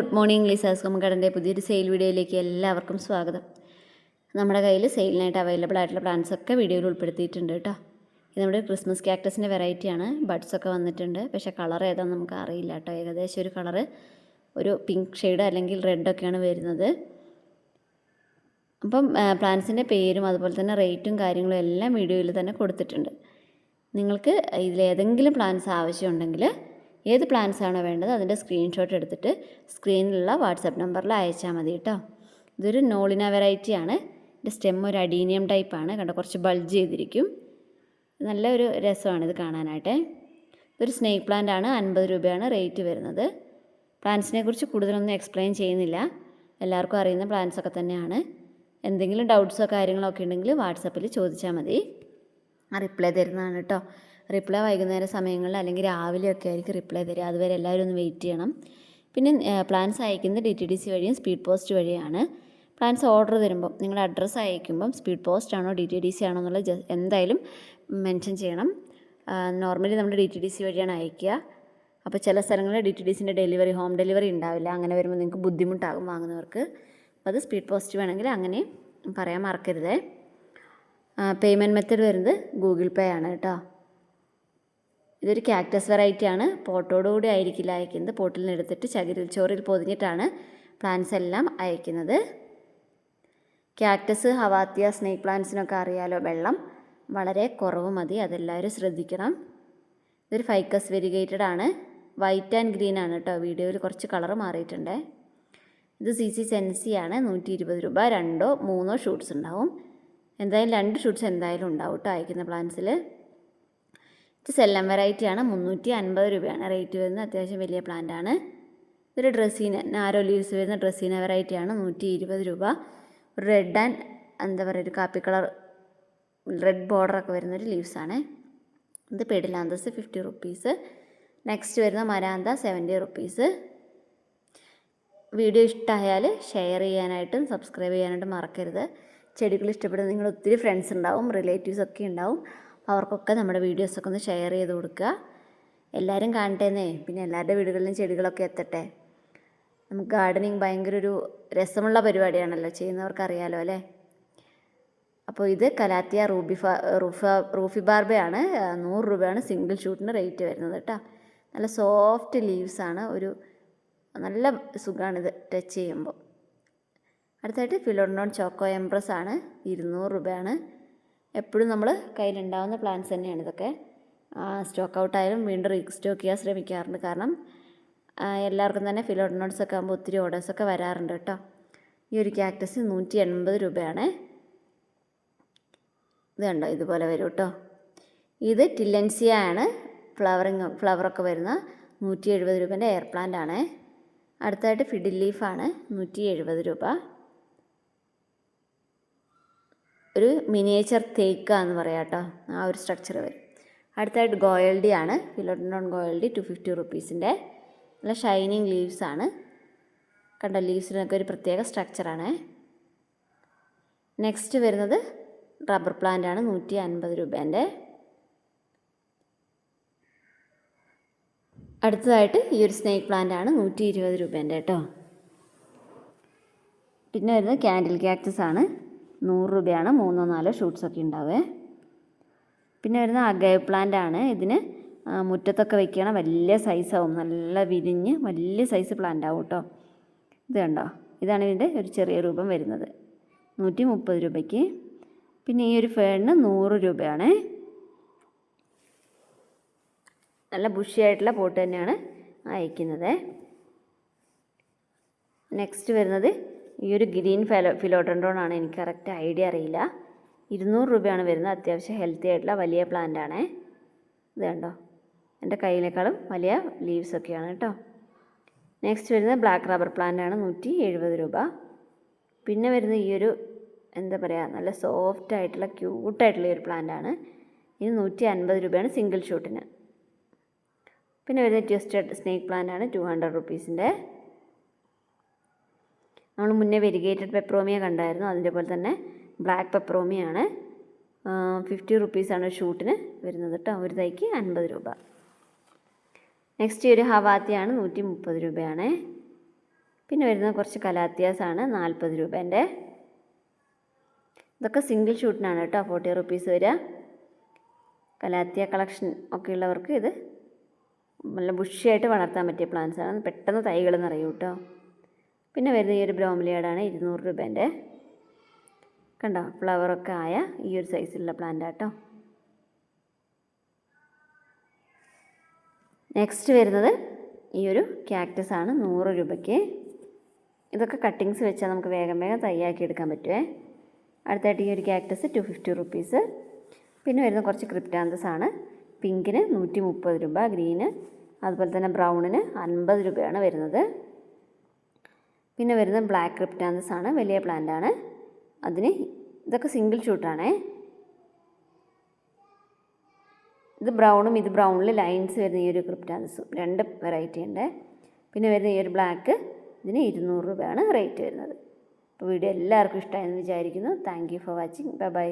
Good morning Liza's ഹോംഗാർഡൻ്റെ പുതിയൊരു sale വീഡിയോയിലേക്ക് എല്ലാവർക്കും സ്വാഗതം. നമ്മുടെ കയ്യിൽ സെയിലിനായിട്ട് അവൈലബിൾ ആയിട്ടുള്ള പ്ലാന്റ്സ് ഒക്കെ വീഡിയോയിൽ ഉൾപ്പെടുത്തിയിട്ടുണ്ട് കേട്ടോ. ഇത് നമ്മുടെ ക്രിസ്മസ് കാക്ടസിൻ്റെ വെറൈറ്റിയാണ്. ബഡ്സൊക്കെ വന്നിട്ടുണ്ട്, പക്ഷേ കളർ ഏതാണെന്ന് നമുക്ക് അറിയില്ല കേട്ടോ. ഏകദേശം ഒരു കളറ് ഒരു പിങ്ക് ഷെയ്ഡ് അല്ലെങ്കിൽ റെഡൊക്കെയാണ് വരുന്നത്. അപ്പം പ്ലാന്റ്സിൻ്റെ പേരും അതുപോലെ തന്നെ റേറ്റും കാര്യങ്ങളും എല്ലാം വീഡിയോയിൽ തന്നെ കൊടുത്തിട്ടുണ്ട്. നിങ്ങൾക്ക് ഇതിലേതെങ്കിലും പ്ലാന്റ്സ് ആവശ്യമുണ്ടെങ്കിൽ ഏത് പ്ലാന്റ്സ് ആണോ വേണ്ടത് അതിൻ്റെ സ്ക്രീൻഷോട്ട് എടുത്തിട്ട് സ്ക്രീനിലുള്ള വാട്സാപ്പ് നമ്പറിൽ അയച്ചാൽ മതി കേട്ടോ. ഇതൊരു നോളിന വെറൈറ്റിയാണ്. ഇതിൻ്റെ സ്റ്റെം ഒരു അഡീനിയം ടൈപ്പാണ്. കണ്ടോ, കുറച്ച് ബൾജ് ചെയ്തിരിക്കും. നല്ലൊരു രസമാണ് ഇത് കാണാനായിട്ട്. ഇതൊരു സ്നേക്ക് പ്ലാന്റ് ആണ്. 50 രൂപയാണ് റേറ്റ് വരുന്നത്. പ്ലാന്റ്സിനെ കുറിച്ച് കൂടുതലൊന്നും എക്സ്പ്ലെയിൻ ചെയ്യുന്നില്ല, എല്ലാവർക്കും അറിയുന്ന പ്ലാന്റ്സ് ഒക്കെ തന്നെയാണ്. എന്തെങ്കിലും ഡൗട്ട്സോ കാര്യങ്ങളോ ഒക്കെ ഉണ്ടെങ്കിൽ വാട്സാപ്പിൽ ചോദിച്ചാൽ മതി, റിപ്ലൈ തരുന്നതാണ് കേട്ടോ. റിപ്ലൈ വൈകുന്നേര സമയങ്ങളിൽ അല്ലെങ്കിൽ രാവിലെയൊക്കെ ആയിരിക്കും റിപ്ലൈ തരിക. അതുവരെ എല്ലാവരും ഒന്ന് വെയിറ്റ് ചെയ്യണം. പിന്നെ പ്ലാൻസ് അയക്കുന്നത് DTDC വഴിയും സ്പീഡ് പോസ്റ്റ് വഴിയാണ്. പ്ലാൻസ് ഓർഡർ തരുമ്പം നിങ്ങളുടെ അഡ്രസ്സ് അയക്കുമ്പം സ്പീഡ് പോസ്റ്റ് ആണോ DTDC ആണോ എന്നുള്ളത് എന്തായാലും മെൻഷൻ ചെയ്യണം. നോർമലി നമ്മൾ DTDC വഴിയാണ് അയക്കുക. അപ്പോൾ ചില സ്ഥലങ്ങളിൽ DTDCൻ്റെ ഡെലിവറി, ഹോം ഡെലിവറി ഉണ്ടാവില്ല. അങ്ങനെ വരുമ്പോൾ നിങ്ങൾക്ക് ബുദ്ധിമുട്ടാകും വാങ്ങുന്നവർക്ക്. അത് സ്പീഡ് പോസ്റ്റ് വേണമെങ്കിൽ അങ്ങനെ പറയാൻ മറക്കരുത്. പേയ്മെൻറ്റ് മെത്തേഡ് വരുന്നത് ഗൂഗിൾ പേ ആണ് കേട്ടോ. ഇതൊരു കാക്ടസ് വെറൈറ്റിയാണ്. പോട്ടോടുകൂടി ആയിരിക്കില്ല അയക്കുന്നത്. പോട്ടിൽ നിന്ന് എടുത്തിട്ട് ചോറിൽ പൊതിഞ്ഞിട്ടാണ് പ്ലാന്റ്സ് എല്ലാം അയക്കുന്നത്. കാക്ടസ്, ഹവാത്തിയ, സ്നേക്ക് പ്ലാന്റ്സിനൊക്കെ അറിയാലോ, വെള്ളം വളരെ കുറവ് മതി, അതെല്ലാവരും ശ്രദ്ധിക്കണം. ഇതൊരു ഫൈക്കസ് വെരിഗേറ്റഡ് ആണ്. വൈറ്റ് ആൻഡ് ഗ്രീൻ ആണ് കേട്ടോ. വീഡിയോയിൽ കുറച്ച് കളർ മാറിയിട്ടുണ്ട്. ഇത് CC സെൻസി ആണ്. 120 രൂപ. 2 or 3 ഷൂട്ട്സ് ഉണ്ടാവും. എന്തായാലും 2 ഷൂട്ട്സ് എന്തായാലും ഉണ്ടാവും കേട്ടോ അയക്കുന്ന പ്ലാന്റ്സിൽ. ഇത് സെല്ലം വെറൈറ്റിയാണ്. 350 രൂപയാണ് റേറ്റ് വരുന്നത്. അത്യാവശ്യം വലിയ പ്ലാന്റ് ആണ്. ഇതൊരു ഡ്രസ്സീന, നാരോ ലീവ്സ് വരുന്ന ഡ്രസ്സീന വെറൈറ്റിയാണ്. 120 രൂപ. ഒരു റെഡ് ആൻഡ് എന്താ പറയുക, ഒരു കാപ്പി കളർ റെഡ് ബോർഡറൊക്കെ വരുന്നൊരു ലീവ്സാണ്. ഇത് പെഡിലാന്തസ് 50 റുപ്പീസ്. നെക്സ്റ്റ് വരുന്ന മരാന്ത 70 റുപ്പീസ്. വീഡിയോ ഇഷ്ടമായാൽ ഷെയർ ചെയ്യാനായിട്ടും സബ്സ്ക്രൈബ് ചെയ്യാനായിട്ടും മറക്കരുത്. ചെടികൾ ഇഷ്ടപ്പെടുന്ന നിങ്ങൾ ഒത്തിരി ഫ്രണ്ട്സ് ഉണ്ടാവും, റിലേറ്റീവ്സ് ഒക്കെ ഉണ്ടാവും. അവർക്കൊക്കെ നമ്മുടെ വീഡിയോസൊക്കെ ഒന്ന് ഷെയർ ചെയ്ത് കൊടുക്കുക. എല്ലാവരും കാണട്ടേന്നേ. പിന്നെ എല്ലാവരുടെ വീടുകളിലും ചെടികളൊക്കെ എത്തട്ടെ. നമുക്ക് ഗാർഡനിങ് ഭയങ്കര ഒരു രസമുള്ള പരിപാടിയാണല്ലോ, ചെയ്യുന്നവർക്ക് അറിയാലോ അല്ലേ. അപ്പോൾ ഇത് കലാത്തിയ റൂഫി ബാർബയാണ്. 100 രൂപയാണ് സിംഗിൾ ഷൂട്ടിന് റേറ്റ് വരുന്നത് കേട്ടോ. നല്ല സോഫ്റ്റ് ലീവ്സാണ്. ഒരു നല്ല സുഖമാണിത് ടച്ച് ചെയ്യുമ്പോൾ. അടുത്തായിട്ട് ഫിലോഡോൺ ചോക്കോ എംപ്രസ് ആണ്. 200 രൂപയാണ്. എപ്പോഴും നമ്മൾ കയ്യിലുണ്ടാവുന്ന പ്ലാന്റ്സ് തന്നെയാണ് ഇതൊക്കെ. സ്റ്റോക്ക് ഔട്ടായാലും വീണ്ടും റീസ്റ്റോക്ക് ചെയ്യാൻ ശ്രമിക്കാറുണ്ട്. കാരണം എല്ലാവർക്കും തന്നെ ഫിലോഡോൺസ് ഒക്കെ ആകുമ്പോൾ ഒത്തിരി ഓർഡേഴ്സൊക്കെ വരാറുണ്ട് കേട്ടോ. ഈ ഒരു കാക്ടസ് 180 രൂപയാണ്. ഇത് കണ്ടോ, ഇതുപോലെ വരും കേട്ടോ. ഇത് ടില്ലൻസിയ ആണ്. ഫ്ലവറൊക്കെ വരുന്ന 170 രൂപേൻ്റെ എയർ പ്ലാന്റ് ആണ്. അടുത്തായിട്ട് ഫിഡിൽ ലീഫാണ്. 170 രൂപ. ഒരു മിനിയേച്ചർ തേക്കാന്ന് പറയാം കേട്ടോ, ആ ഒരു സ്ട്രക്ചർ വരും. അടുത്തായിട്ട് ഗോയൽഡി ആണ്. ഫിലോഡോൺ ഗോയൽഡി 250 റുപ്പീസിൻ്റെ. നല്ല ഷൈനിങ് ലീവ്സ് ആണ്. കണ്ട, ലീവ്സിനൊക്കെ ഒരു പ്രത്യേക സ്ട്രക്ചറാണ്. നെക്സ്റ്റ് വരുന്നത് റബ്ബർ പ്ലാന്റ് ആണ്. 150 രൂപേൻ്റെ. അടുത്തതായിട്ട് ഈ ഒരു സ്നേക്ക് പ്ലാന്റ് ആണ്. 120 രൂപേൻ്റെ കേട്ടോ. പിന്നെ വരുന്നത് ക്യാൻഡിൽ കാക്ടസ് ആണ്. 100 രൂപയാണ്. 3 or 4 ഷൂട്ട്സൊക്കെ ഉണ്ടാവേ. പിന്നെ വരുന്ന അഗൈവ് പ്ലാന്റ് ആണ്. ഇതിന് മുറ്റത്തൊക്കെ വെക്കണം. വലിയ സൈസാവും, നല്ല വിരിഞ്ഞ് വലിയ സൈസ് പ്ലാന്റ് ആവും കേട്ടോ. ഇത് കണ്ടോ, ഇതാണ് ഇതിൻ്റെ ഒരു ചെറിയ രൂപം വരുന്നത്. 130 രൂപയ്ക്ക്. പിന്നെ ഈ ഒരു ഫേണിന് 100 രൂപയാണ്. നല്ല ബുഷിയായിട്ടുള്ള പോട്ട് തന്നെയാണ് അയക്കുന്നത്. നെക്സ്റ്റ് വരുന്നത് ഈ ഒരു ഗ്രീൻ ഫിലോഡോൺ ആണ്. എനിക്ക് കറക്റ്റ് ഐഡിയ അറിയില്ല. 200 രൂപയാണ് വരുന്നത്. അത്യാവശ്യം ഹെൽത്തി ആയിട്ടുള്ള വലിയ പ്ലാന്റ് ആണ്. ഇത് കണ്ടോ, എൻ്റെ കയ്യിലേക്കാളും വലിയ ലീവ്സൊക്കെയാണ് കേട്ടോ. നെക്സ്റ്റ് വരുന്നത് ബ്ലാക്ക് റബ്ബർ പ്ലാന്റ് ആണ്. 170 രൂപ. പിന്നെ വരുന്നത് ഈ ഒരു എന്താ പറയുക, നല്ല സോഫ്റ്റ് ആയിട്ടുള്ള ക്യൂട്ടായിട്ടുള്ള ഒരു പ്ലാന്റ് ആണ്. ഇത് 150 രൂപയാണ് സിംഗിൾ ഷൂട്ടിന്. പിന്നെ വരുന്നത് ട്വിസ്റ്റഡ് സ്നേക്ക് പ്ലാന്റ് ആണ്. 200 റുപ്പീസിൻ്റെ. നമ്മൾ മുന്നേ വെരിഗേറ്റഡ് പെപ്പറോമിയ കണ്ടായിരുന്നു. അതിൻ്റെ പോലെ തന്നെ ബ്ലാക്ക് പെപ്പറോമിയാണ്. 50 റുപ്പീസാണ് ഒരു ഷൂട്ടിന് വരുന്നത് കേട്ടോ. ഒരു തൈക്ക് 50 രൂപ. നെക്സ്റ്റ് ഒരു ഹവാത്തിയാണ്. 130 രൂപയാണ്. പിന്നെ വരുന്നത് കുറച്ച് കലാത്തിയാസാണ് 40 രൂപേൻ്റെ. ഇതൊക്കെ സിംഗിൾ ഷൂട്ടിനാണ് കേട്ടോ 40 റുപ്പീസ് വരിക. കലാത്തിയ കളക്ഷൻ ഒക്കെ ഉള്ളവർക്ക് ഇത് നല്ല ബുഷിയായിട്ട് വളർത്താൻ പറ്റിയ പ്ലാന്റ്സ് ആണ്. പെട്ടെന്ന് തൈകൾ നിറയും കേട്ടോ. പിന്നെ വരുന്ന ഈ ഒരു ബ്രോമിലിയാടാണ് 200 രൂപേൻ്റെ. കണ്ടോ, ഫ്ലവറൊക്കെ ആയ ഈ ഒരു സൈസിലുള്ള പ്ലാന്റ് ആട്ടോ. നെക്സ്റ്റ് വരുന്നത് ഈ ഒരു ക്യാക്ടസ് ആണ് 100 രൂപയ്ക്ക്. ഇതൊക്കെ കട്ടിങ്സ് വെച്ചാൽ നമുക്ക് വേഗം വേഗം തൈയാക്കി എടുക്കാൻ പറ്റുമേ. അടുത്തായിട്ട് ഈ ഒരു ക്യാക്ടസ് 250 റുപ്പീസ്. പിന്നെ വരുന്ന കുറച്ച് ക്രിപ്റ്റാന്തസ് ആണ്. പിങ്കിന് 130 രൂപ, ഗ്രീന് അതുപോലെ തന്നെ ബ്രൗണിന് 50 രൂപയാണ് വരുന്നത്. പിന്നെ വരുന്നത് ബ്ലാക്ക് ക്രിപ്റ്റാന്തസ് ആണ്, വലിയ പ്ലാന്റ് ആണ്. ഇതൊക്കെ സിംഗിൾ ഷൂട്ടാണേ. ഇത് ബ്രൗണും ഇത് ബ്രൗണിൽ ലൈൻസ് വരുന്ന ഈ ഒരു ക്രിപ്റ്റാന്തസും 2 വെറൈറ്റി ഉണ്ട്. പിന്നെ വരുന്ന ഈ ഒരു ബ്ലാക്ക്, ഇതിന് 200 രൂപയാണ് റേറ്റ് വരുന്നത്. അപ്പോൾ വീഡിയോ എല്ലാവർക്കും ഇഷ്ടമായെന്ന് വിചാരിക്കുന്നു. Thank you for watching. Bye bye.